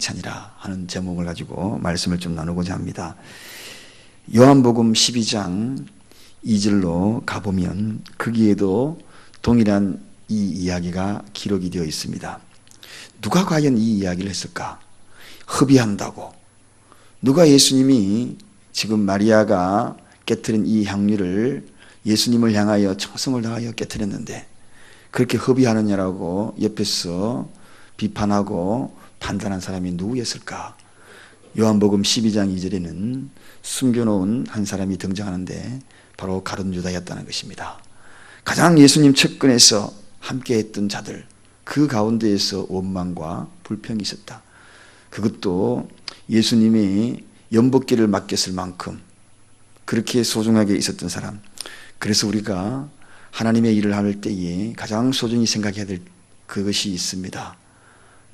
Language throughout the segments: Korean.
칭찬이라 하는 제목을 가지고 말씀을 좀 나누고자 합니다. 요한복음 12장 2절로 가보면 거기에도 동일한 이 이야기가 기록이 되어 있습니다. 누가 과연 이 이야기를 했을까? 흡의한다고. 누가 예수님이 지금 마리아가 깨트린 이 향유를 예수님을 향하여 청승을 다하여 깨트렸는데 그렇게 흡의하느냐라고 옆에서 비판하고 판단한 사람이 누구였을까? 요한복음 12장 2절에는 숨겨놓은 한 사람이 등장하는데 바로 가룟 유다였다는 것입니다. 가장 예수님 측근에서 함께했던 자들, 그 가운데에서 원망과 불평이 있었다. 그것도 예수님이 연복기를 맡겼을 만큼 그렇게 소중하게 있었던 사람. 그래서 우리가 하나님의 일을 할 때에 가장 소중히 생각해야 될 그것이 있습니다.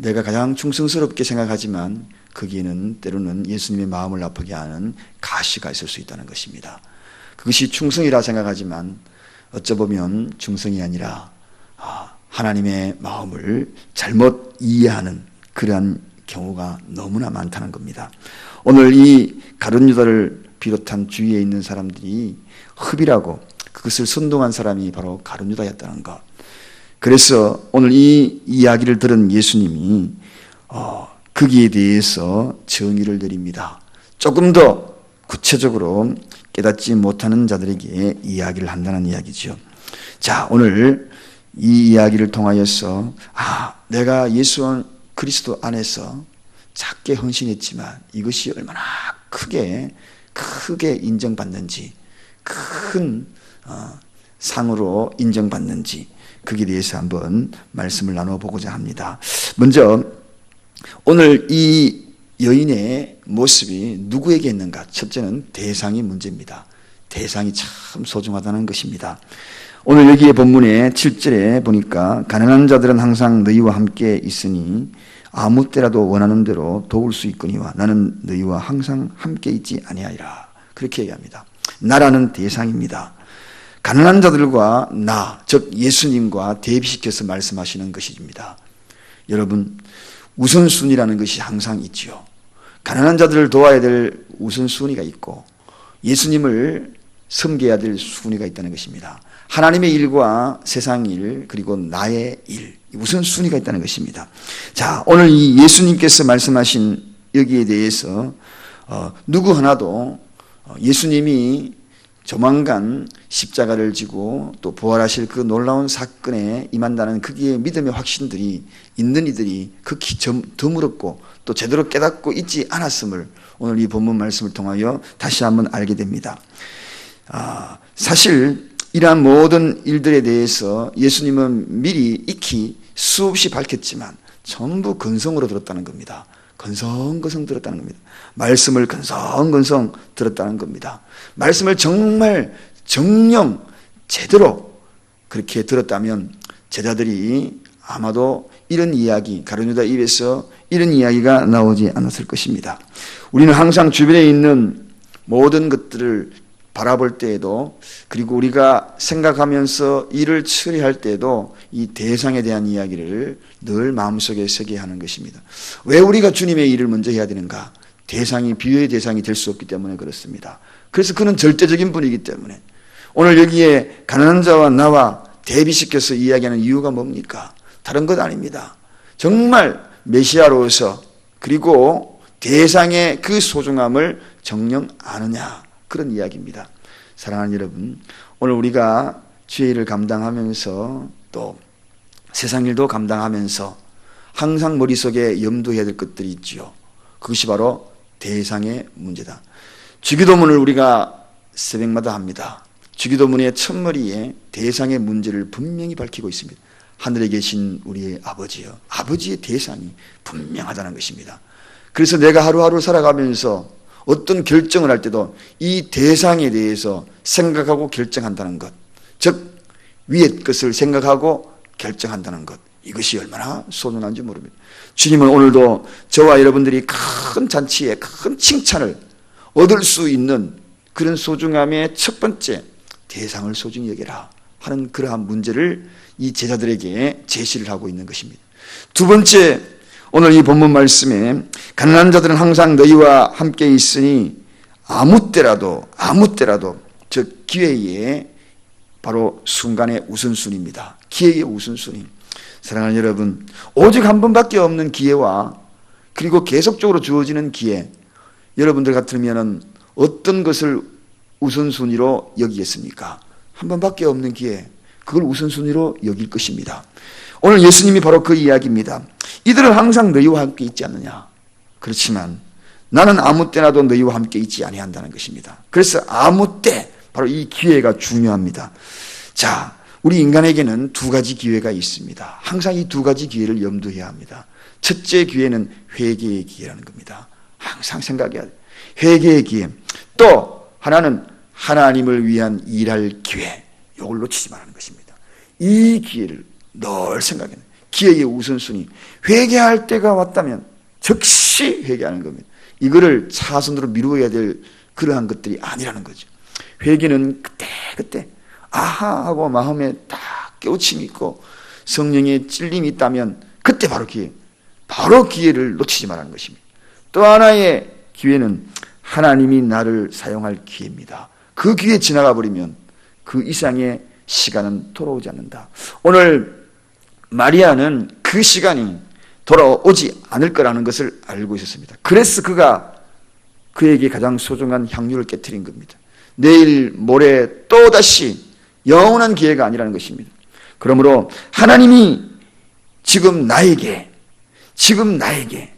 내가 가장 충성스럽게 생각하지만 거기에는 때로는 예수님의 마음을 아프게 하는 가시가 있을 수 있다는 것입니다. 그것이 충성이라 생각하지만 어쩌보면 충성이 아니라 하나님의 마음을 잘못 이해하는 그러한 경우가 너무나 많다는 겁니다. 오늘 이 가룟 유다를 비롯한 주위에 있는 사람들이 흡이라고 그것을 선동한 사람이 바로 가룟 유다였다는 것. 그래서 오늘 이 이야기를 들은 예수님이 거기에 대해서 정의를 내립니다. 조금 더 구체적으로 깨닫지 못하는 자들에게 이야기를 한다는 이야기죠. 자, 오늘 이 이야기를 통하여서 내가 예수 그리스도 안에서 작게 헌신했지만 이것이 얼마나 크게 인정받는지, 큰 상으로 인정받는지 거기에 대해서 한번 말씀을 나눠보고자 합니다. 먼저 오늘 이 여인의 모습이 누구에게 있는가? 첫째는 대상이 문제입니다. 대상이 참 소중하다는 것입니다. 오늘 여기에 본문의 7절에 보니까 가난한 자들은 항상 너희와 함께 있으니 아무 때라도 원하는 대로 도울 수 있거니와 나는 너희와 항상 함께 있지 아니하리라. 그렇게 얘기합니다. 나라는 대상입니다. 가난한 자들과 나, 즉 예수님과 대비시켜서 말씀하시는 것입니다. 여러분, 우선순위라는 것이 항상 있지요. 가난한 자들을 도와야 될 우선순위가 있고 예수님을 섬겨야 될 순위가 있다는 것입니다. 하나님의 일과 세상 일 그리고 나의 일, 우선순위가 있다는 것입니다. 자, 오늘 이 예수님께서 말씀하신 여기에 대해서 누구 하나도 예수님이 조만간 십자가를 지고 또 부활하실 그 놀라운 사건에 임한다는 거기에 믿음의 확신들이 있는 이들이 극히 드물었고 또 제대로 깨닫고 있지 않았음을 오늘 이 본문 말씀을 통하여 다시 한번 알게 됩니다. 사실 이러한 모든 일들에 대해서 예수님은 미리 익히 수없이 밝혔지만 전부 근성으로 들었다는 겁니다. 건성건성 들었다는 겁니다. 말씀을 건성건성 들었다는 겁니다. 말씀을 정말 정령 제대로 그렇게 들었다면 제자들이 아마도 이런 이야기, 가룟 유다 입에서 이런 이야기가 나오지 않았을 것입니다. 우리는 항상 주변에 있는 모든 것들을 바라볼 때에도 그리고 우리가 생각하면서 일을 처리할 때에도 이 대상에 대한 이야기를 늘 마음속에 새게 하는 것입니다. 왜 우리가 주님의 일을 먼저 해야 되는가? 대상이 비유의 대상이 될 수 없기 때문에 그렇습니다. 그래서 그는 절대적인 분이기 때문에 오늘 여기에 가난한 자와 나와 대비시켜서 이야기하는 이유가 뭡니까? 다른 것 아닙니다. 정말 메시아로서 그리고 대상의 그 소중함을 정녕 아느냐 그런 이야기입니다. 사랑하는 여러분, 오늘 우리가 주의 일을 감당하면서 또 세상 일도 감당하면서 항상 머릿속에 염두해야 될 것들이 있지요. 그것이 바로 대상의 문제다. 주기도문을 우리가 새벽마다 합니다. 주기도문의 첫머리에 대상의 문제를 분명히 밝히고 있습니다. 하늘에 계신 우리의 아버지요. 아버지의 대상이 분명하다는 것입니다. 그래서 내가 하루하루 살아가면서 어떤 결정을 할 때도 이 대상에 대해서 생각하고 결정한다는 것, 즉 위의 것을 생각하고 결정한다는 것, 이것이 얼마나 소중한지 모릅니다. 주님은 오늘도 저와 여러분들이 큰 잔치에 큰 칭찬을 얻을 수 있는 그런 소중함의 첫 번째 대상을 소중히 여겨라 하는 그러한 문제를 이 제자들에게 제시를 하고 있는 것입니다. 두 번째, 오늘 이 본문 말씀에 가난한 자들은 항상 너희와 함께 있으니 아무 때라도 저 기회에 바로 순간의 우선순위입니다. 기회의 우선순위. 사랑하는 여러분, 오직 한 번밖에 없는 기회와 그리고 계속적으로 주어지는 기회, 여러분들 같으면 어떤 것을 우선순위로 여기겠습니까? 한 번밖에 없는 기회, 그걸 우선순위로 여길 것입니다. 오늘 예수님이 바로 그 이야기입니다. 이들은 항상 너희와 함께 있지 않느냐? 그렇지만 나는 아무 때나도 너희와 함께 있지 아니한다는 것입니다. 그래서 아무 때, 바로 이 기회가 중요합니다. 자, 우리 인간에게는 두 가지 기회가 있습니다. 항상 이 두 가지 기회를 염두해야 합니다. 첫째 기회는 회개의 기회라는 겁니다. 항상 생각해야 돼요. 회개의 기회. 또 하나는 하나님을 위한 일할 기회. 이걸 놓치지 말라는 것입니다. 이 기회를 늘 생각해야 돼요. 기회의 우선순위. 회개할 때가 왔다면 즉시 회개하는 겁니다. 이거를 차선으로 미루어야 될 그러한 것들이 아니라는 거죠. 회개는 그때 아하 하고 마음에 딱 깨우침이 있고 성령의 찔림이 있다면 그때 바로 기회를 놓치지 말라는 것입니다. 또 하나의 기회는 하나님이 나를 사용할 기회입니다. 그 기회 지나가 버리면 그 이상의 시간은 돌아오지 않는다. 오늘 마리아는 그 시간이 돌아오지 않을 거라는 것을 알고 있었습니다. 그래서 그가 그에게 가장 소중한 향유를 깨뜨린 겁니다. 내일 모레 또다시 영원한 기회가 아니라는 것입니다. 그러므로 하나님이 지금 나에게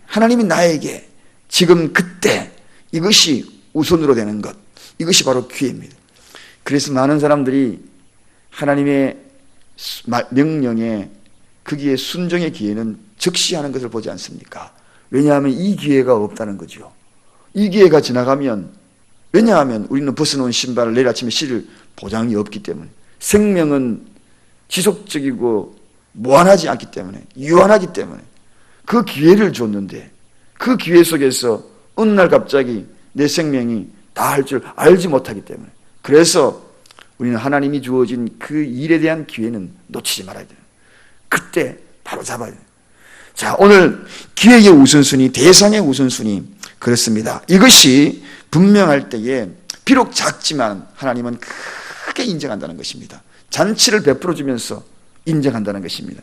하나님이 나에게 지금 그때 이것이 우선으로 되는 것, 이것이 바로 기회입니다. 그래서 많은 사람들이 하나님의 명령에 거기에 순종의 기회는 즉시 하는 것을 보지 않습니까? 왜냐하면 이 기회가 없다는 거죠. 이 기회가 지나가면, 왜냐하면 우리는 벗어놓은 신발을 내일 아침에 신을 보장이 없기 때문에, 생명은 지속적이고 무한하지 않기 때문에, 유한하기 때문에 그 기회를 줬는데 그 기회 속에서 어느 날 갑자기 내 생명이 다 할 줄 알지 못하기 때문에, 그래서 우리는 하나님이 주어진 그 일에 대한 기회는 놓치지 말아야 돼요. 그때 바로 잡아야 돼요. 자, 오늘 기회의 우선순위, 대상의 우선순위, 그렇습니다. 이것이 분명할 때에 비록 작지만 하나님은 크게 인정한다는 것입니다. 잔치를 베풀어 주면서 인정한다는 것입니다.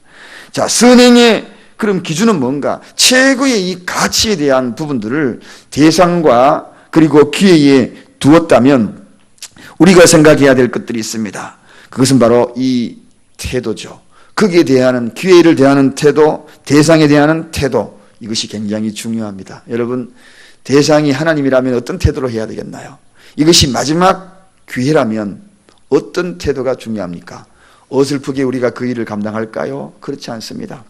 자, 선행의 그럼 기준은 뭔가? 최고의 이 가치에 대한 부분들을 대상과 그리고 기회에 두었다면 우리가 생각해야 될 것들이 있습니다. 그것은 바로 이 태도죠. 거기에 대한, 기회를 대하는 태도, 대상에 대한 태도, 이것이 굉장히 중요합니다. 여러분, 대상이 하나님이라면 어떤 태도로 해야 되겠나요? 이것이 마지막 기회라면 어떤 태도가 중요합니까? 어설프게 우리가 그 일을 감당할까요? 그렇지 않습니다.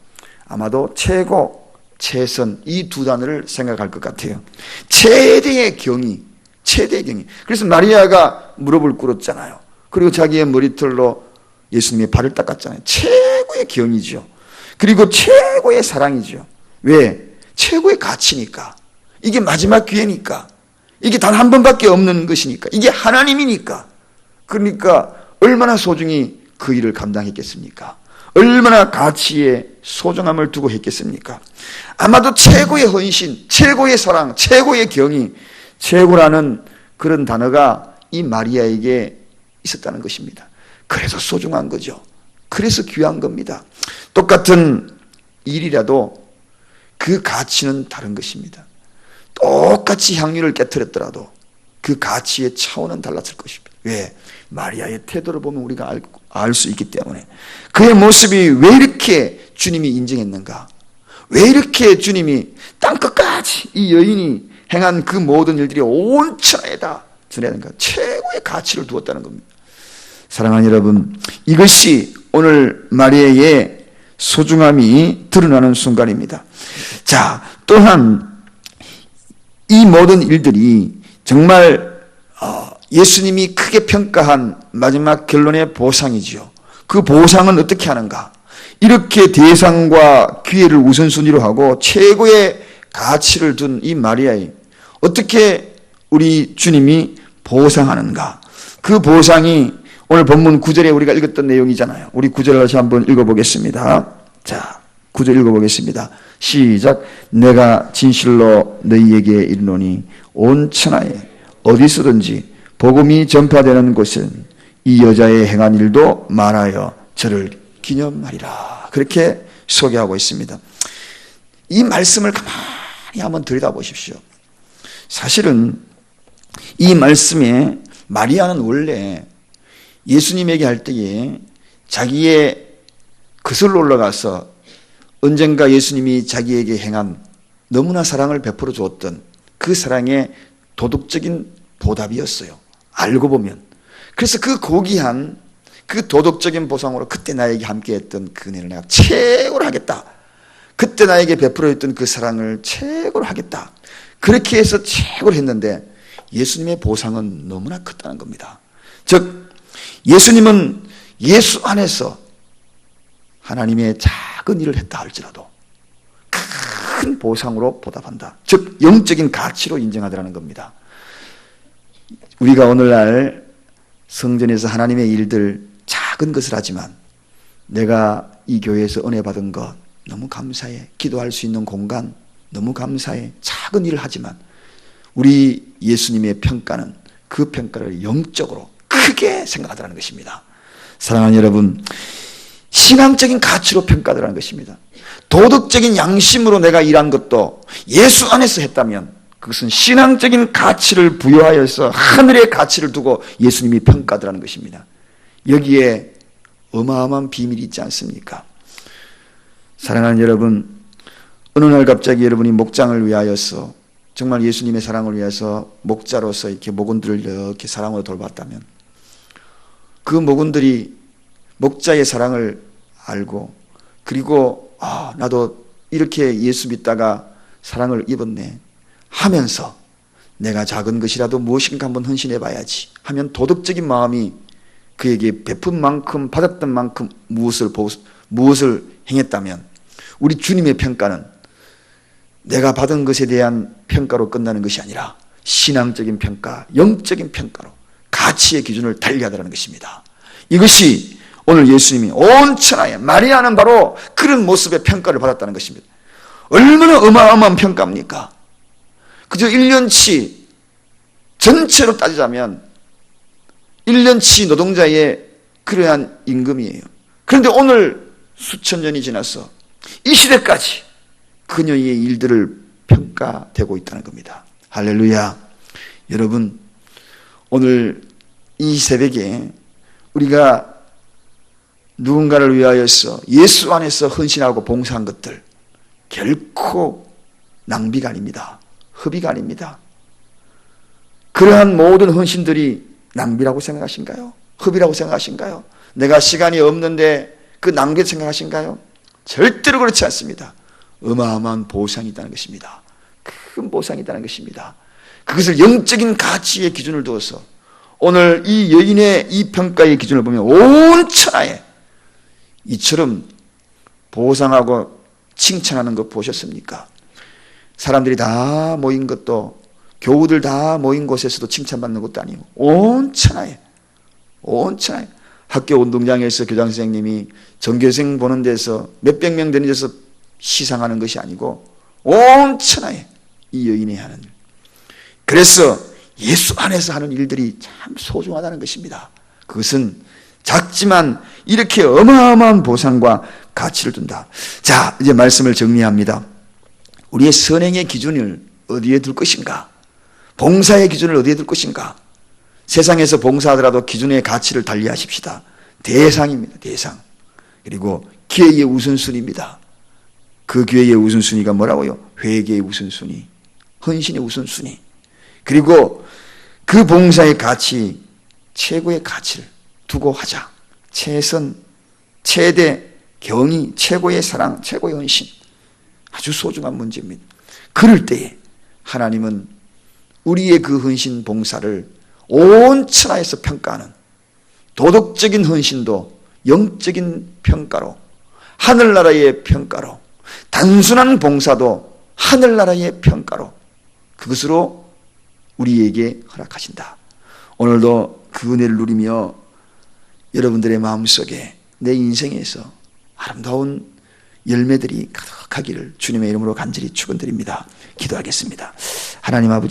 아마도 최고, 최선, 이 두 단어를 생각할 것 같아요. 최대의 경의. 그래서 마리아가 무릎을 꿇었잖아요. 그리고 자기의 머리털로 예수님의 발을 닦았잖아요. 최고의 경이죠. 그리고 최고의 사랑이죠. 왜? 최고의 가치니까. 이게 마지막 기회니까. 이게 단 한 번밖에 없는 것이니까. 이게 하나님이니까. 그러니까 얼마나 소중히 그 일을 감당했겠습니까? 얼마나 가치에 소중함을 두고 했겠습니까? 아마도 최고의 헌신, 최고의 사랑, 최고의 경의, 최고라는 그런 단어가 이 마리아에게 있었다는 것입니다. 그래서 소중한 거죠. 그래서 귀한 겁니다. 똑같은 일이라도 그 가치는 다른 것입니다. 똑같이 향유를 깨뜨렸더라도 그 가치의 차원은 달랐을 것입니다. 왜? 마리아의 태도를 보면 우리가 알 수 있기 때문에. 그의 모습이 왜 이렇게 주님이 인정했는가? 왜 이렇게 주님이 땅끝까지 이 여인이 행한 그 모든 일들이 온 천하에다 전해야되는가? 최고의 가치를 두었다는 겁니다. 사랑하는 여러분, 이것이 오늘 마리아의 소중함이 드러나는 순간입니다. 자, 또한 이 모든 일들이 정말 예수님이 크게 평가한 마지막 결론의 보상이지요. 그 보상은 어떻게 하는가? 이렇게 대상과 기회를 우선순위로 하고 최고의 가치를 둔 이 마리아에 어떻게 우리 주님이 보상하는가? 그 보상이 오늘 본문 9절에 우리가 읽었던 내용이잖아요. 우리 9절을 다시 한번 읽어보겠습니다. 자, 9절 읽어보겠습니다. 시작. 내가 진실로 너희에게 이르노니 온 천하에 어디서든지 복음이 전파되는 곳은 이 여자의 행한 일도 말하여 저를 기념하리라. 그렇게 소개하고 있습니다. 이 말씀을 가만히 한번 들여다보십시오. 사실은 이 말씀에 마리아는 원래 예수님에게 할 때에 자기의 그슬로 올라가서 언젠가 예수님이 자기에게 행한 너무나 사랑을 베풀어 주었던 그 사랑의 도덕적인 보답이었어요. 알고 보면. 그래서 그 고귀한 그 도덕적인 보상으로 그때 나에게 함께했던 그 은혜를 내가 최고로 하겠다. 그때 나에게 베풀어 줬던 그 사랑을 최고로 하겠다. 그렇게 해서 최고로 했는데 예수님의 보상은 너무나 컸다는 겁니다. 즉 예수님은 예수 안에서 하나님의 작은 일을 했다 할지라도 큰 보상으로 보답한다. 즉 영적인 가치로 인정하더라는 겁니다. 우리가 오늘날 성전에서 하나님의 일들 작은 것을 하지만 내가 이 교회에서 은혜 받은 것 너무 감사해. 기도할 수 있는 공간 너무 감사해. 작은 일을 하지만 우리 예수님의 평가는 그 평가를 영적으로 크게 생각하더라는 것입니다. 사랑하는 여러분, 신앙적인 가치로 평가하더라는 것입니다. 도덕적인 양심으로 내가 일한 것도 예수 안에서 했다면 그것은 신앙적인 가치를 부여하여서 하늘의 가치를 두고 예수님이 평가하더라는 것입니다. 여기에 어마어마한 비밀이 있지 않습니까? 사랑하는 여러분, 어느 날 갑자기 여러분이 목장을 위하여서 정말 예수님의 사랑을 위해서 목자로서 이렇게 목원들을 이렇게 사랑으로 돌봤다면 그 목원들이 목자의 사랑을 알고 그리고 나도 이렇게 예수 믿다가 사랑을 입었네 하면서 내가 작은 것이라도 무엇인가 한번 헌신해 봐야지 하면 도덕적인 마음이 그에게 베푼 만큼 받았던 만큼 무엇을 행했다면 우리 주님의 평가는 내가 받은 것에 대한 평가로 끝나는 것이 아니라 신앙적인 평가, 영적인 평가로 가치의 기준을 달리하더라는 것입니다. 이것이 오늘 예수님이 온 천하에 마리아는 바로 그런 모습의 평가를 받았다는 것입니다. 얼마나 어마어마한 평가입니까? 그저 1년치 전체로 따지자면 1년치 노동자의 그러한 임금이에요. 그런데 오늘 수천 년이 지나서 이 시대까지 그녀의 일들을 평가되고 있다는 겁니다. 할렐루야. 여러분, 오늘 이 새벽에 우리가 누군가를 위하여서 예수 안에서 헌신하고 봉사한 것들 결코 낭비가 아닙니다. 허비가 아닙니다. 그러한 모든 헌신들이 낭비라고 생각하신가요? 허비라고 생각하신가요? 내가 시간이 없는데 그 낭비 생각하신가요? 절대로 그렇지 않습니다. 어마어마한 보상이 있다는 것입니다. 큰 보상이 있다는 것입니다. 그것을 영적인 가치의 기준을 두어서 오늘 이 여인의 이 평가의 기준을 보면 온 천하에 이처럼 보상하고 칭찬하는 것 보셨습니까? 사람들이 다 모인 것도 교우들 다 모인 곳에서도 칭찬받는 것도 아니고 온 천하에 학교 운동장에서 교장 선생님이 전교생 보는 데서 몇백 명 되는 데서 시상하는 것이 아니고 온 천하에 이 여인이 하는 일. 그래서 예수 안에서 하는 일들이 참 소중하다는 것입니다. 그것은 작지만 이렇게 어마어마한 보상과 가치를 둔다. 자, 이제 말씀을 정리합니다. 우리의 선행의 기준을 어디에 둘 것인가? 봉사의 기준을 어디에 둘 것인가? 세상에서 봉사하더라도 기준의 가치를 달리하십시다. 대상입니다. 대상. 그리고 기회의 우선순위입니다. 그 기회의 우선순위가 뭐라고요? 회개의 우선순위, 헌신의 우선순위. 그리고 그 봉사의 가치, 최고의 가치를 두고 하자. 최선, 최대, 경의, 최고의 사랑, 최고의 헌신. 아주 소중한 문제입니다. 그럴 때에 하나님은 우리의 그 헌신 봉사를 온 천하에서 평가하는 도덕적인 헌신도 영적인 평가로, 하늘나라의 평가로, 단순한 봉사도 하늘나라의 평가로 그것으로 우리에게 허락하신다. 오늘도 그 은혜를 누리며 여러분들의 마음속에 내 인생에서 아름다운 열매들이 가득하기를 주님의 이름으로 간절히 축원드립니다. 기도하겠습니다. 하나님 아버지,